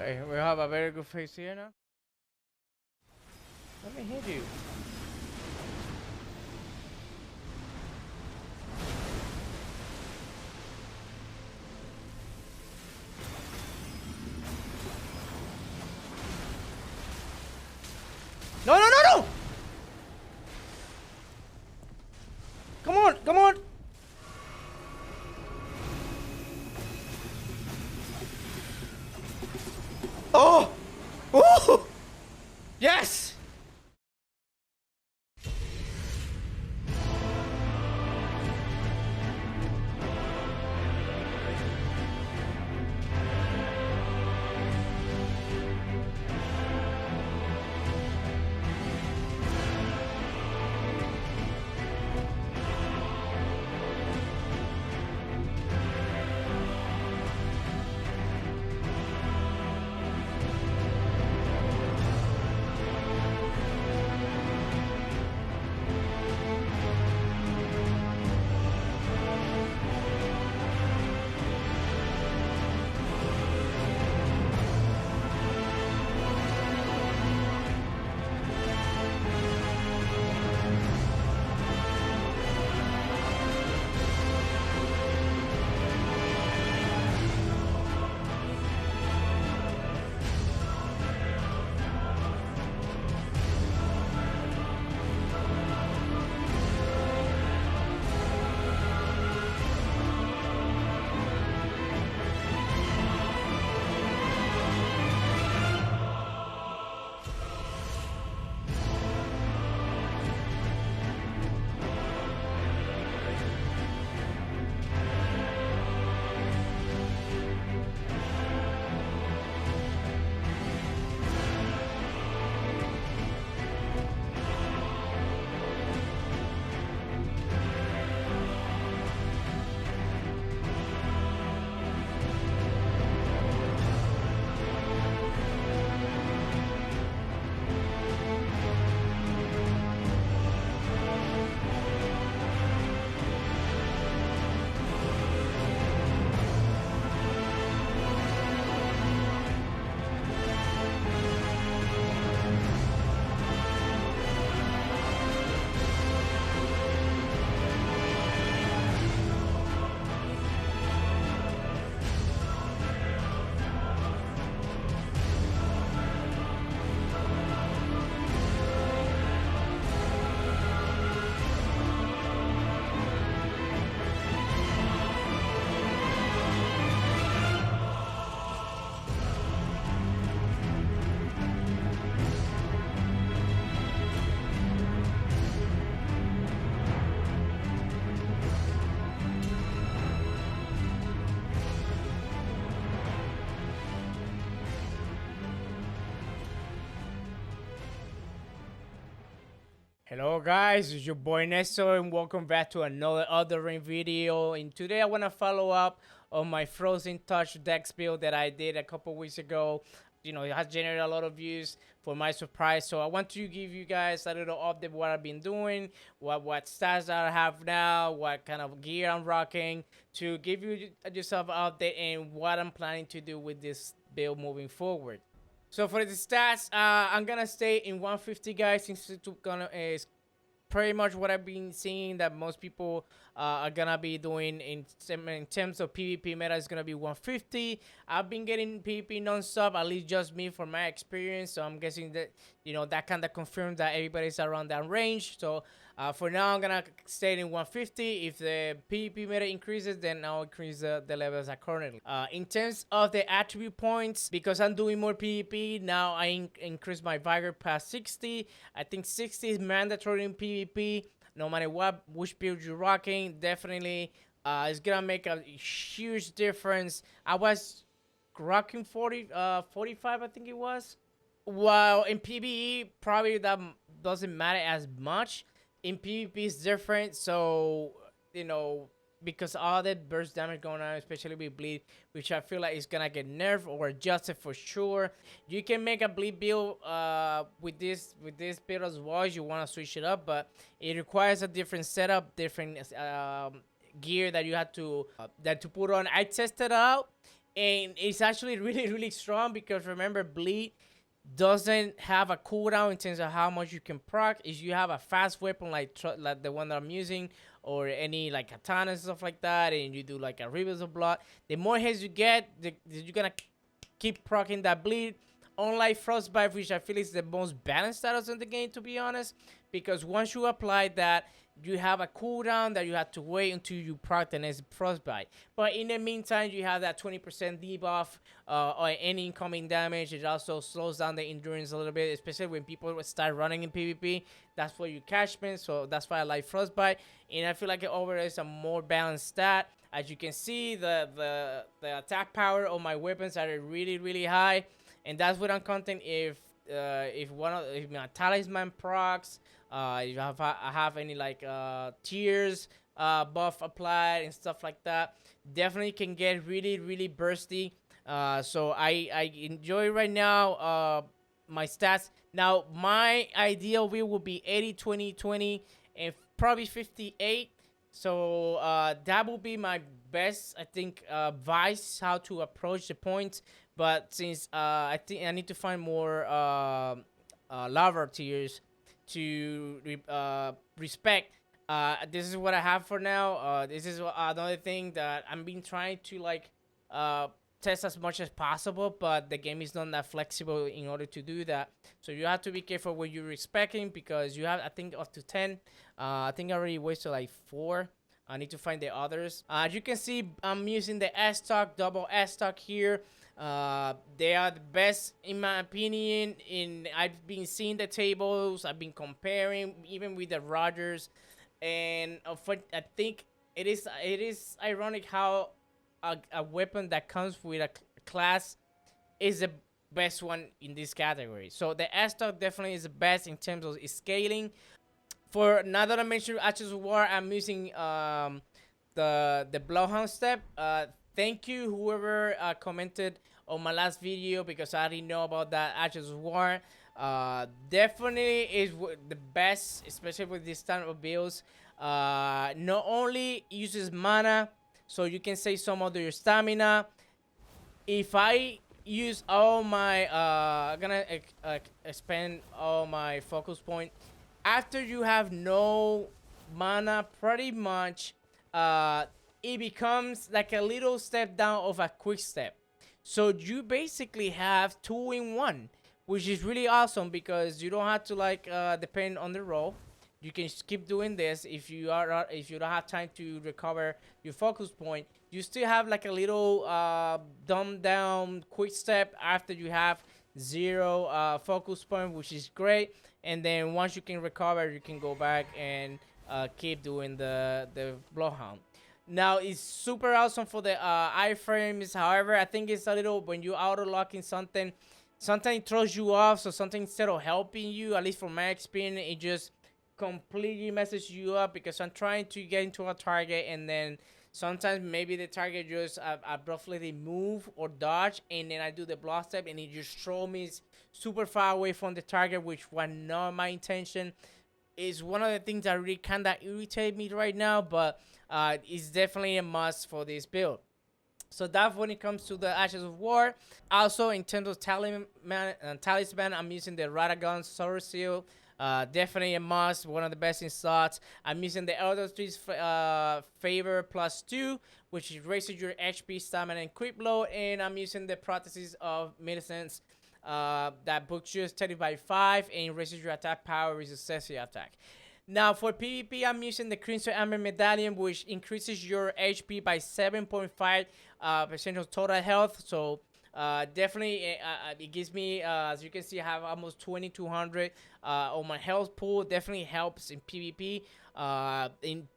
Okay, we have a very good face here now. Let me hit you. No, no, no, no! Come on, come on! Oh! Oh! Yes! Hello guys, it's your boy Nesto and welcome back to another Elden Ring video. And today I want to follow up on my Frozen Touch DEX build that I did a couple weeks ago. You know, it has generated a lot of views for my surprise. So I want to give you guys a little update of what I've been doing, what stats that I have now, what kind of gear I'm rocking, to give you yourself an update and what I'm planning to do with this build moving forward. So for the stats, I'm gonna stay in 150, guys, since it's gonna is pretty much what I've been seeing that most people are gonna be doing in terms of PvP meta is gonna be 150. I've been getting PvP non-stop, at least just me from my experience. So I'm guessing that, you know, that kind of confirms that everybody's around that range. So for now, I'm gonna stay in 150. If the PvP meta increases, then I'll increase the levels accordingly. In terms of the attribute points, because I'm doing more PvP now, I increase my vigor past 60. I think 60 is mandatory in PvP. No matter which build you're rocking, definitely it's gonna make a huge difference. I was rocking 45, I think it was. While in PvE, probably that doesn't matter as much. In PvP, it's different. So, you know, because all that burst damage going on, especially with bleed, which I feel like is gonna get nerfed or adjusted for sure. You can make a bleed build with this build as well if you want to switch it up, but it requires a different setup, different gear that you have to put on. I tested out, and it's actually really strong because remember, bleed doesn't have a cooldown in terms of how much you can proc. If you have a fast weapon like the one that I'm using, or any like katana and stuff like that, and you do like a rivers of blood, the more hits you get, you're gonna keep proccing that bleed. Unlike frostbite, which I feel is the most balanced status in the game, to be honest, because once you apply that, you have a cooldown that you have to wait until you proc the next frostbite. But in the meantime, you have that 20% debuff on any incoming damage. It also slows down the endurance a little bit, especially when people start running in PvP. That's where you catch them, so that's why I like frostbite. And I feel like it overall is a more balanced stat. As you can see, the attack power of my weapons are really high, and that's what I'm counting if my talisman procs, if I have any like tears buff applied and stuff like that, definitely can get really bursty. So I enjoy right now my stats. Now my ideal wheel would be 80-20-20 and probably 58. So that will be my best, I think, advice how to approach the points. But since I think I need to find more lava tiers to respect, this is what I have for now. This is another thing that I'm been trying to like test as much as possible, but the game is not that flexible in order to do that. So you have to be careful what you're expecting, because you have, I think, up to 10. I think I already wasted like 4. I need to find the others. As you can see, I'm using the Estocs, double Estocs here. They are the best in my opinion. I've been seeing the tables, I've been comparing even with the Rogers, and I think it is ironic how a weapon that comes with a class is the best one in this category. So the Estocs definitely is the best in terms of scaling. For now that I mentioned Ashes of War, I'm using the Bloodhound step. Thank you whoever commented on my last video, because I already know about that Ashes of War. Definitely is the best, especially with this type of builds. Not only uses mana, so you can save some of your stamina. If I use all my I'm gonna expand all my focus point after you have no mana, pretty much it becomes like a little step down of a quick step. So you basically have 2-in-1, which is really awesome because you don't have to like depend on the roll. You can keep doing this if you don't have time to recover your focus point. You still have like a little dumbed down quick step after you have 0 focus point, which is great. And then once you can recover, you can go back and keep doing the Bloodhound. Now it's super awesome for the iframes. However, I think it's a little, when you auto locking something, sometimes it throws you off. So something, instead of helping you, at least from my experience, it just completely messes you up, because I'm trying to get into a target, and then sometimes maybe the target just abruptly move or dodge, and then I do the block step and it just throws me super far away from the target, which was not my intention. Is one of the things that really kind of irritate me right now, but it's definitely a must for this build. So that's when it comes to the Ashes of War. Also, in terms of talisman, I'm using the Radagon Sword Seal. Definitely a must, one of the best in slots. I'm using the Elder Tree's Favor +2, which raises your HP, stamina, and quick blow. And I'm using the Prosthesis of Medicines that boosts you 30/5 and raises your attack power with successive attack. Now for PvP, I'm using the Crimson Amber Medallion, which increases your HP by 7.5% of total health. So definitely it gives me, as you can see, I have almost 2200 on my health pool. Definitely helps in PvP. In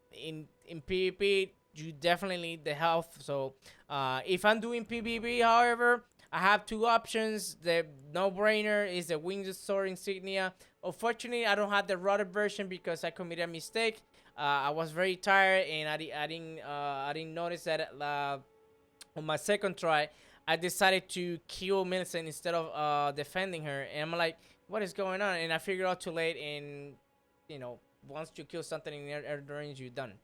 PvP, you definitely need the health. So if I'm doing PvP, however, I have 2 options. The no-brainer is the Winged Sword Insignia. Unfortunately, I don't have the rotted version because I committed a mistake. I was very tired, and I didn't notice that on my second try, I decided to kill Millicent instead of defending her. And I'm like, what is going on? And I figured out too late, and, you know, once you kill something in Elden Ring, you're done.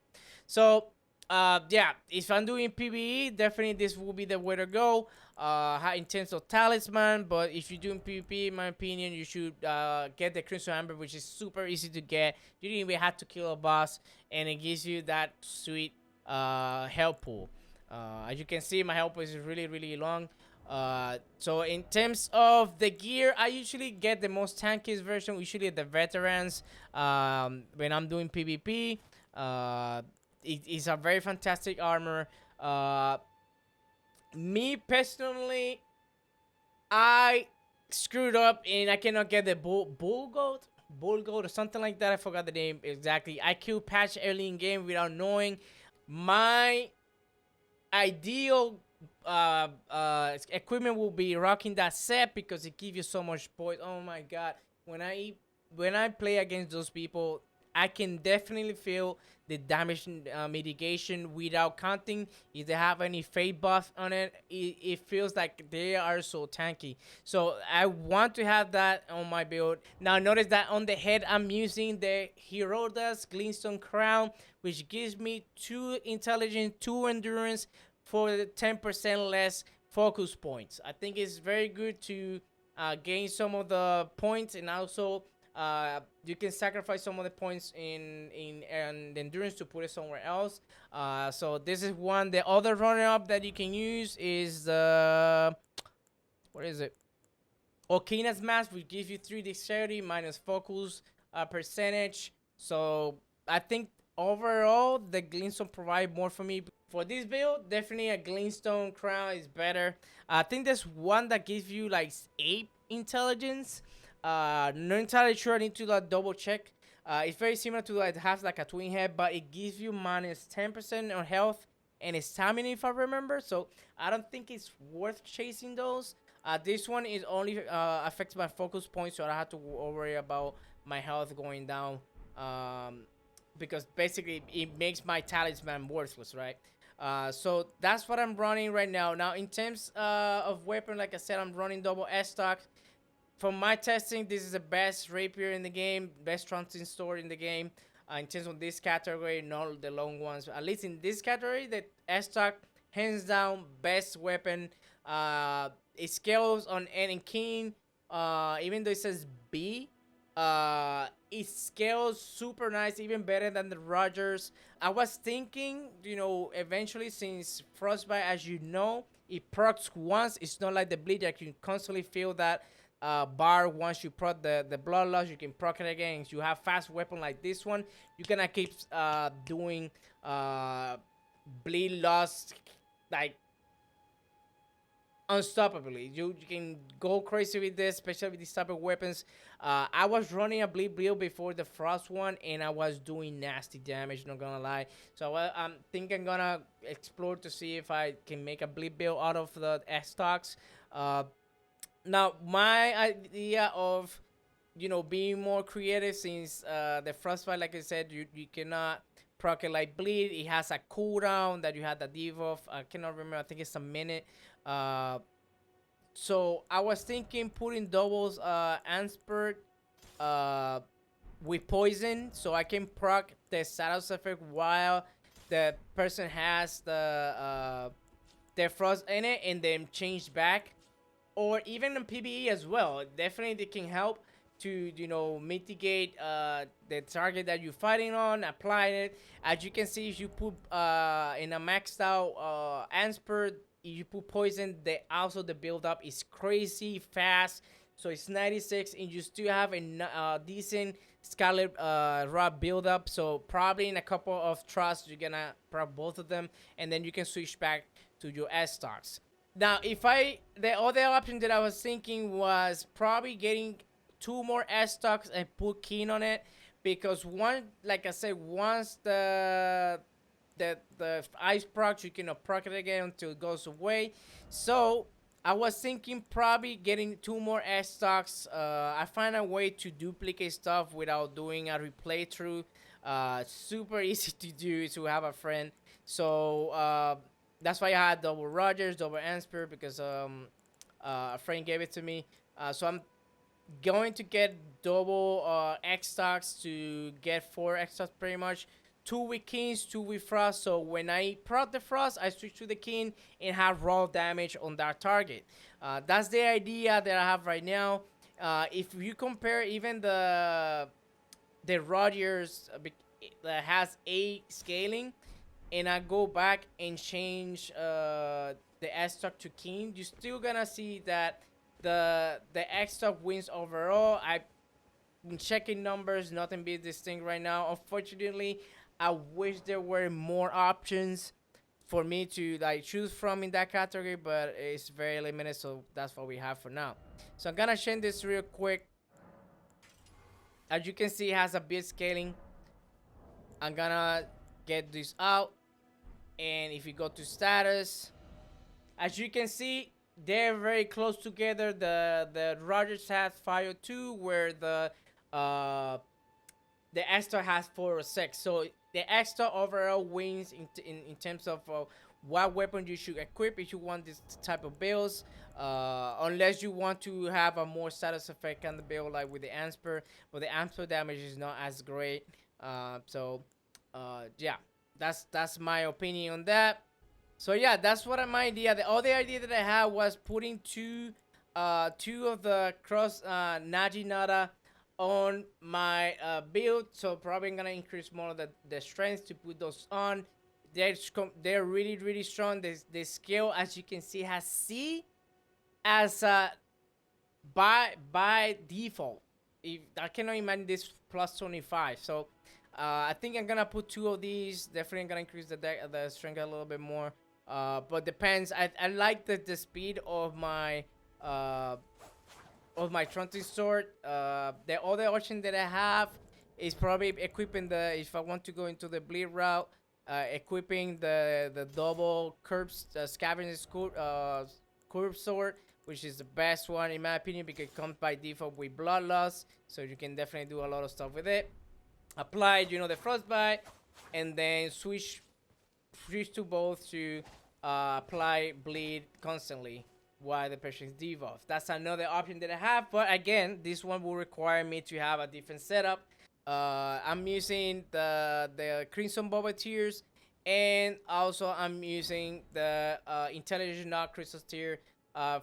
So Yeah, if I'm doing PVE, definitely this will be the way to go. In terms of talisman, but if you're doing PvP, in my opinion, you should get the Crimson Amber, which is super easy to get. You didn't even have to kill a boss, and it gives you that sweet health pool. As you can see, my health pool is really, really long. So in terms of the gear, I usually get the most tankiest version, usually the veterans. When I'm doing PvP, it is a very fantastic armor. Me personally, I screwed up and I cannot get the bull gold or something like that. I forgot the name exactly. I killed patch early in game without knowing. My ideal equipment will be rocking that set because it gives you so much points. Oh my god, when I play against those people, I can definitely feel the damage mitigation without counting. If they have any fade buff on it, it feels like they are so tanky. So I want to have that on my build. Now notice that on the head, I'm using the Herodas Glintstone Crown, which gives me 2 intelligence, 2 endurance for the 10% less focus points. I think it's very good to gain some of the points, and also you can sacrifice some of the points in the endurance to put it somewhere else. So this is one. The other runner up that you can use is the, what is it? Okina's Mask, which gives you 3 dexterity minus focus percentage. So I think overall the Glintstone provide more for me. For this build, definitely a Glintstone Crown is better. I think there's one that gives you like 8 intelligence. Not entirely sure. I need to like double check. It's very similar to it has like a twin head, but it gives you minus 10% on health and stamina if I remember. So I don't think it's worth chasing those. This one is only affects my focus points, so I don't have to worry about my health going down. Because basically it makes my talisman worthless, right? So that's what I'm running right now. Now in terms of weapon, like I said, I'm running double Estocs. From my testing, this is the best rapier in the game, best transit sword in the game. In terms of this category, not the long ones. At least in this category, the Estoc, hands down, best weapon. It scales on N and King. Even though it says B, it scales super nice, even better than the Rogers. I was thinking, eventually, since Frostbite, as you know, it procs once. It's not like the bleed that you can constantly feel that bar once you proc the blood loss. You can proc it again. If you have fast weapon like this one, you can keep doing bleed loss like unstoppably. You can go crazy with this, especially with these type of weapons. I was running a bleed build before the frost one, and I was doing nasty damage, not gonna lie. So I'm thinking I'm gonna explore to see if I can make a bleed build out of the Estocs. Now my idea of being more creative, since the frostbite, like I said, you cannot proc it like bleed. It has a cooldown that you had the debuff. I cannot remember. I think it's a minute. So I was thinking putting doubles Anspert with poison, so I can proc the status effect while the person has their frost in it, and then change back. Or even in PVE as well. Definitely they can help to mitigate the target that you're fighting on, applying it. As you can see, if you put in a maxed out Anspert, if you put poison, the build up is crazy fast. So it's 96, and you still have a decent Scarlet Rod build up. So probably in a couple of trusts you're gonna proc both of them, and then you can switch back to your Estocs. Now, the other option that I was thinking was probably getting 2 more Estocs and put King on it, because like I said, once the ice procs, you can proc it again until it goes away. So I was thinking probably getting 2 more Estocs. I find a way to duplicate stuff without doing a replay through. Super easy to do to have a friend. So that's why I had double Rogers, double Ansper, because a friend gave it to me. So I'm going to get double X stocks to get 4 X stocks pretty much two with Kings, two with Frost. So when I proc the Frost, I switch to the King and have raw damage on that target. That's the idea that I have right now. If you compare even the Rogers that has 8 scaling, and I go back and change the Estoc to King, you're still gonna see that the Estoc wins overall. I've been checking numbers, nothing beats this thing right now. Unfortunately, I wish there were more options for me to like choose from in that category, but it's very limited, so that's what we have for now. So I'm gonna change this real quick. As you can see, it has a bit scaling. I'm gonna get this out, and if you go to status, as you can see, they're very close together. The Rogers has 502, where the extra has 406. So the extra overall wins in terms of what weapon you should equip if you want this type of builds. Unless you want to have a more status effect on the build, like with the Ansper, but the Ansper damage is not as great. Yeah, that's my opinion on that. So yeah, that's what my idea. The other idea that I had was putting two of the cross Najinata on my build. So probably gonna increase more of the strength to put those on. They're really strong. The scale, as you can see, has C as by default. If I cannot imagine this plus 25. So I think I'm gonna put 2 of these. Definitely gonna increase the strength a little bit more. But depends. I like the speed of my trunking sword. The other option that I have is probably equipping if I want to go into the bleed route, equipping the double curves scavenger curve sword, which is the best one in my opinion because it comes by default with bloodlust, so you can definitely do a lot of stuff with it. Apply, the frostbite, and then switch to both to apply bleed constantly while the patient is debuffed. That's another option that I have, but again, this one will require me to have a different setup. I'm using the Crimson Boba tiers, and also I'm using the Intelligent Knock Crystal tier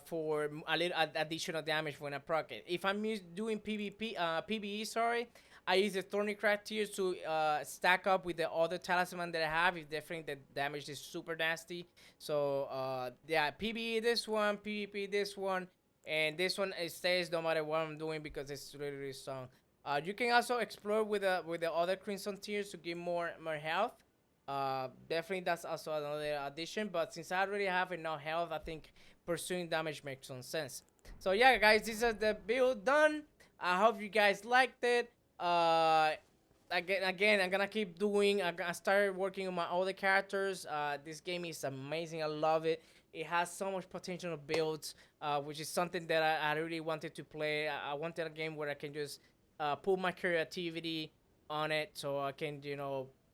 for a little additional damage when I proc it. If I'm doing PVE, sorry, I use the Thorny Crack tiers to stack up with the other talisman that I have. If definitely the damage is super nasty. So yeah, PVE this one, PvP this one, and this one it stays no matter what I'm doing because it's really strong. You can also explore with the other Crimson tiers to give more health. Definitely that's also another addition. But since I already have enough health, I think pursuing damage makes some sense. So yeah, guys, this is the build done. I hope you guys liked it. Again, I'm gonna keep doing. I started working on my other characters. This game is amazing. I love it. It has so much potential builds, which is something that I really wanted to play. I wanted a game where I can just put my creativity on it, so I can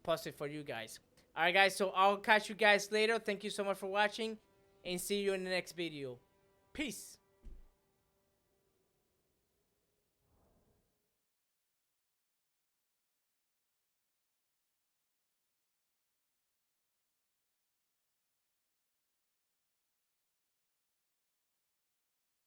post it for you guys. All right, guys. So I'll catch you guys later. Thank you so much for watching, and see you in the next video. Peace.